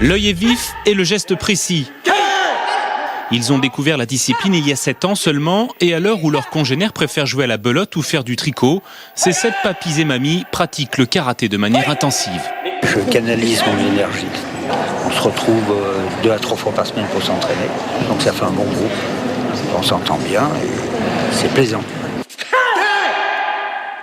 L'œil est vif et le geste précis. Ils ont découvert la discipline il y a 7 ans seulement, et à l'heure où leurs congénères préfèrent jouer à la belote ou faire du tricot, ces 7 papis et mamies pratiquent le karaté de manière intensive. Je canalise mon énergie. On se retrouve 2 à 3 fois par semaine pour s'entraîner, donc ça fait un bon groupe. On s'entend bien et c'est plaisant.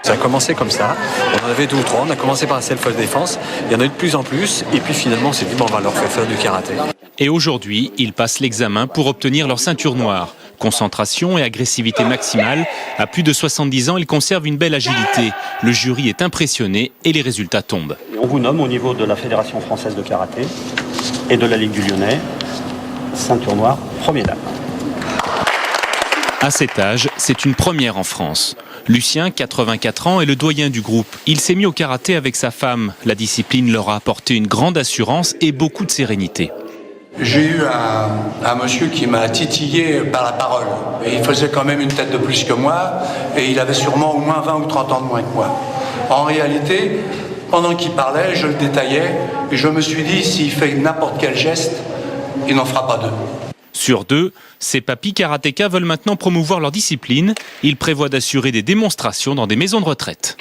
Ça a commencé comme ça, on en avait 2 ou 3, on a commencé par la self-défense, il y en a eu de plus en plus, et puis finalement on s'est dit bon, on va leur faire du karaté. Et aujourd'hui, ils passent l'examen pour obtenir leur ceinture noire. Concentration et agressivité maximale. À plus de 70 ans, ils conservent une belle agilité. Le jury est impressionné et les résultats tombent. On vous nomme au niveau de la Fédération française de karaté et de la Ligue du Lyonnais, ceinture noire, premier dan. À cet âge, c'est une première en France. Lucien, 84 ans, est le doyen du groupe. Il s'est mis au karaté avec sa femme. La discipline leur a apporté une grande assurance et beaucoup de sérénité. J'ai eu un monsieur qui m'a titillé par la parole. Et il faisait quand même une tête de plus que moi et il avait sûrement au moins 20 ou 30 ans de moins que moi. En réalité, pendant qu'il parlait, je le détaillais et je me suis dit, s'il fait n'importe quel geste, il n'en fera pas 2. Sur 2, ces papis karatékas veulent maintenant promouvoir leur discipline. Ils prévoient d'assurer des démonstrations dans des maisons de retraite.